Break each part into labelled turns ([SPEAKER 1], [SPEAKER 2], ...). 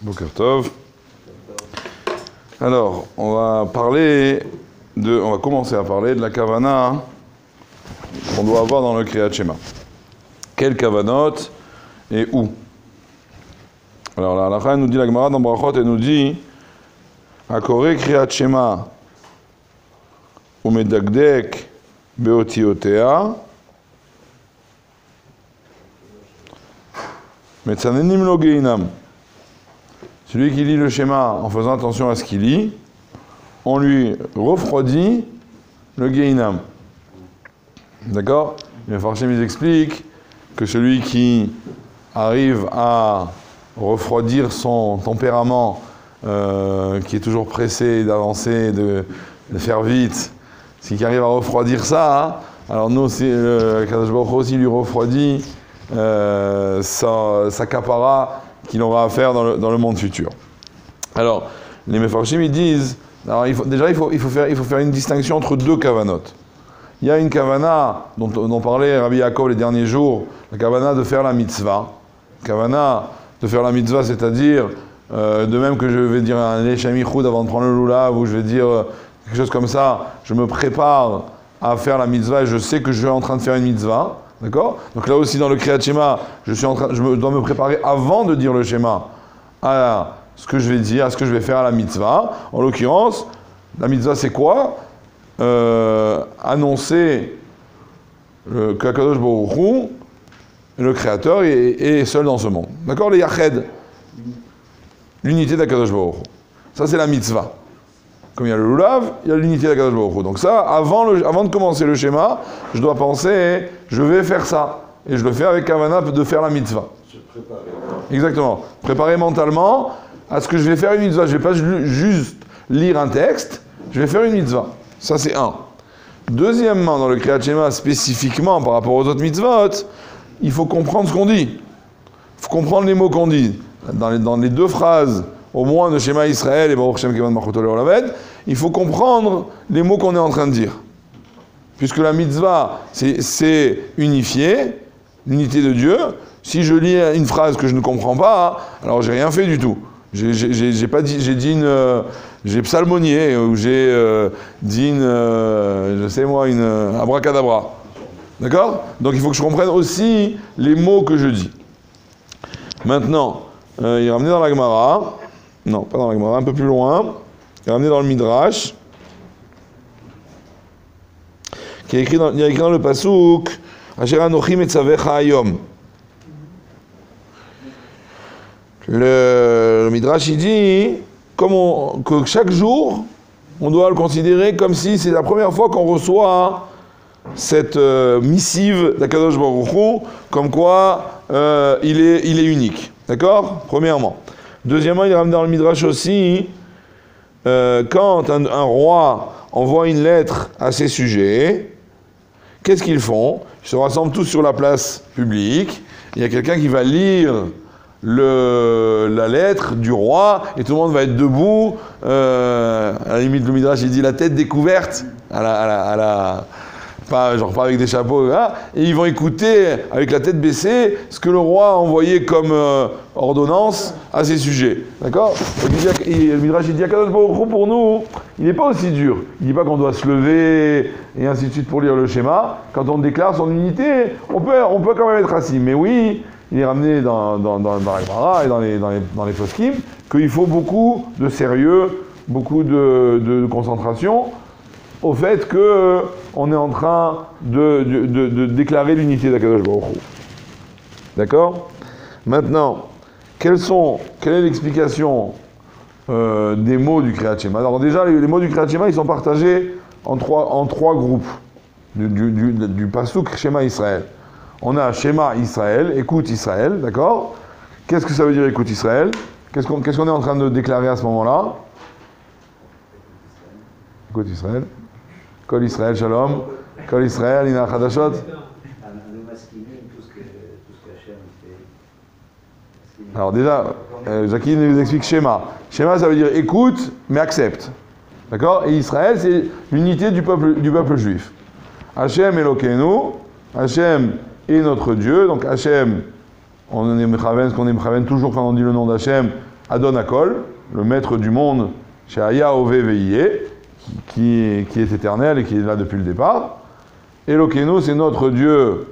[SPEAKER 1] Boker Tov. Alors, on va commencer à parler de la kavana qu'on doit avoir dans le Kriyat Shema. Quelle kavanot et où? Alors, la halakha nous dit, la Gemara dans Brachot, elle nous dit Akore Kriyat Shema umedagdek beotiotea metzanenim lo geinam. Celui qui lit le schéma en faisant attention à ce qu'il lit, on lui refroidit le Geinam. D'accord? Les Farshim, ils expliquent que celui qui arrive à refroidir son tempérament, qui est toujours pressé d'avancer, de faire vite, celui qui arrive à refroidir ça, alors nous, Kadosh Baruch Hu aussi lui refroidit sa kapara qu'il aura à faire dans le monde futur. Alors, les Mefarshim, ils disent, alors il faut faire une distinction entre deux kavanot. Il y a une kavana dont parlait Rabbi Yaakov les derniers jours, la kavana de faire la mitzvah. Kavana de faire la mitzvah, c'est-à-dire, de même que je vais dire un lechamichoud avant de prendre le lulav, ou je vais dire quelque chose comme ça, je me prépare à faire la mitzvah et je sais que je suis en train de faire une mitzvah. D'accord? Donc là aussi dans le Kriyat Shema, je dois me préparer avant de dire le schéma à ce que je vais dire, à ce que je vais faire à la mitzvah. En l'occurrence, la mitzvah c'est quoi? Annoncer que Akadosh Baruch Hu, le Créateur, est seul dans ce monde. D'accord? Le Yached, l'unité d'Akadosh Baruch Hu. Ça c'est la mitzvah. Comme il y a le lulav, il y a l'unité d'Akadosh Baruch Hu. Donc ça, avant de commencer le schéma, je dois penser, je vais faire ça. Et je le fais avec kavana de faire la mitzvah. Se préparer. Exactement. Préparer mentalement à ce que je vais faire une mitzvah. Je ne vais pas juste lire un texte, je vais faire une mitzvah. Ça c'est un. Deuxièmement, dans le Kriyat Shema, spécifiquement par rapport aux autres mitzvot, il faut comprendre ce qu'on dit. Il faut comprendre les mots qu'on dit. Dans les deux phrases, au moins de Shema Israël et Baruch Shem Kevan Malchuto Le'olam, il faut comprendre les mots qu'on est en train de dire. Puisque la mitzvah, c'est unifié, l'unité de Dieu. Si je lis une phrase que je ne comprends pas, alors j'ai rien fait du tout. J'ai psalmonié, ou j'ai dit une abracadabra. D'accord? Donc il faut que je comprenne aussi les mots que je dis. Maintenant, il est ramené dans la Gemara. Non, pas dans la Gemara, un peu plus loin. Il est ramené dans le Midrash. Il y a écrit dans le Pasuk Asher Anochi Metzavecha Hayom. Le Midrash il dit que chaque jour, on doit le considérer comme si c'est la première fois qu'on reçoit cette missive d'Akadosh Baruch Hu, comme quoi il est unique. D'accord? Premièrement. Deuxièmement, il ramène dans le Midrash aussi, quand un roi envoie une lettre à ses sujets, qu'est-ce qu'ils font? Ils se rassemblent tous sur la place publique, il y a quelqu'un qui va lire la lettre du roi, et tout le monde va être debout, à la limite le Midrash il dit la tête découverte, pas avec des chapeaux, hein, et ils vont écouter avec la tête baissée ce que le roi a envoyé comme ordonnance à ses sujets. D'accord? Le Midrash il dit Akadosh Baruch Hu pour nous, il n'est pas aussi dur. Il ne dit pas qu'on doit se lever et ainsi de suite pour lire le schéma. Quand on déclare son unité, on peut quand même être assis. Mais oui, il est ramené dans la Gemara et dans les poskim qu'il faut beaucoup de sérieux, beaucoup de concentration au fait qu'on est en train de déclarer l'unité d'Akadosh Baruch Hu. D'accord? Maintenant, quelle est l'explication des mots du Kriyat Shema? Alors déjà, les mots du Kriyat Shema, ils sont partagés en trois groupes du Pasuk Shema Israël. On a Shema Israël, écoute Israël, d'accord? Qu'est-ce que ça veut dire écoute Israël? Qu'est-ce qu'on est en train de déclarer à ce moment-là? Écoute Israël. Kol Israël Shalom. Kol Israël Ina Chadashot. Alors déjà, Jackie nous explique Shema. Shema, ça veut dire écoute, mais accepte. D'accord? Et Israël, c'est l'unité du peuple juif. Hashem Elokeinu, Hashem est notre Dieu. Donc Hashem, on est mechaven, ce qu'on est mechaven toujours quand on dit le nom d'Hachem, Adon Akol, le maître du monde, chez Aya Ove Veillé, qui est éternel et qui est là depuis le départ. Elokeinu, c'est notre Dieu,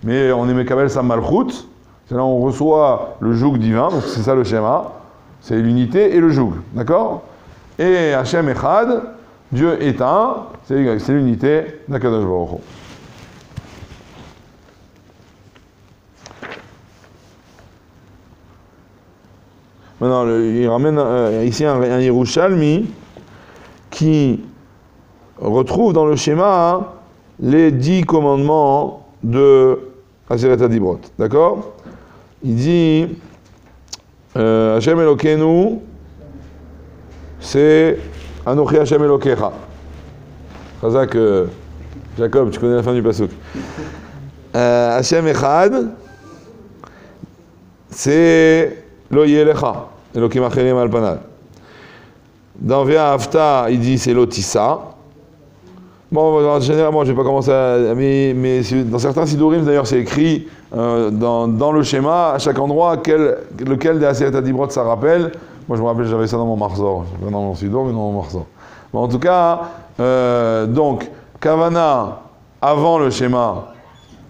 [SPEAKER 1] mais on est Mekabel Sam Malchut, c'est là où on reçoit le joug divin, donc c'est ça le schéma, c'est l'unité et le joug, d'accord? Et Hachem Echad, Dieu est un, c'est l'unité d'Akadosh Baruch Hu. Maintenant, il ramène ici un Yerushalmi qui retrouve dans le schéma les 10 commandements de Aseret HaDibrot. D'accord? Il dit Hashem Elokeinu, c'est Anochi Hashem Elokecha. Chazak, Jacob, tu connais la fin du pasuk. Hashem Echad, c'est Lo Yelecha, Elokim Acherim Al Panal. Dans Via Hafta, il dit c'est Lotissa. Bon, généralement, je ne vais pas commencer à... Mais dans certains Sidurim, d'ailleurs, c'est écrit dans le schéma, à chaque endroit, lequel des Aseret HaDibrot ça rappelle. Moi, je me rappelle, j'avais ça dans mon Marzor. Pas dans mon Sidur, mais dans mon Marzor. Bon, en tout cas, donc, Kavana, avant le schéma,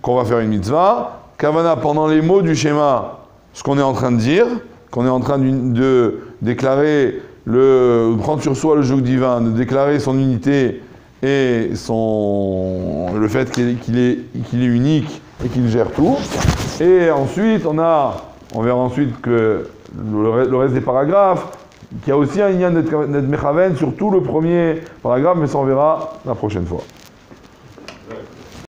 [SPEAKER 1] qu'on va faire une mitzvah. Kavana, pendant les mots du schéma, ce qu'on est en train de dire, qu'on est en train de déclarer, prendre sur soi le joug divin, de déclarer son unité et le fait qu'il est unique et qu'il gère tout. Et ensuite, on verra ensuite que le reste des paragraphes, qu'il y a aussi un lien d'être mechaven sur tout le premier paragraphe, mais ça on verra la prochaine fois.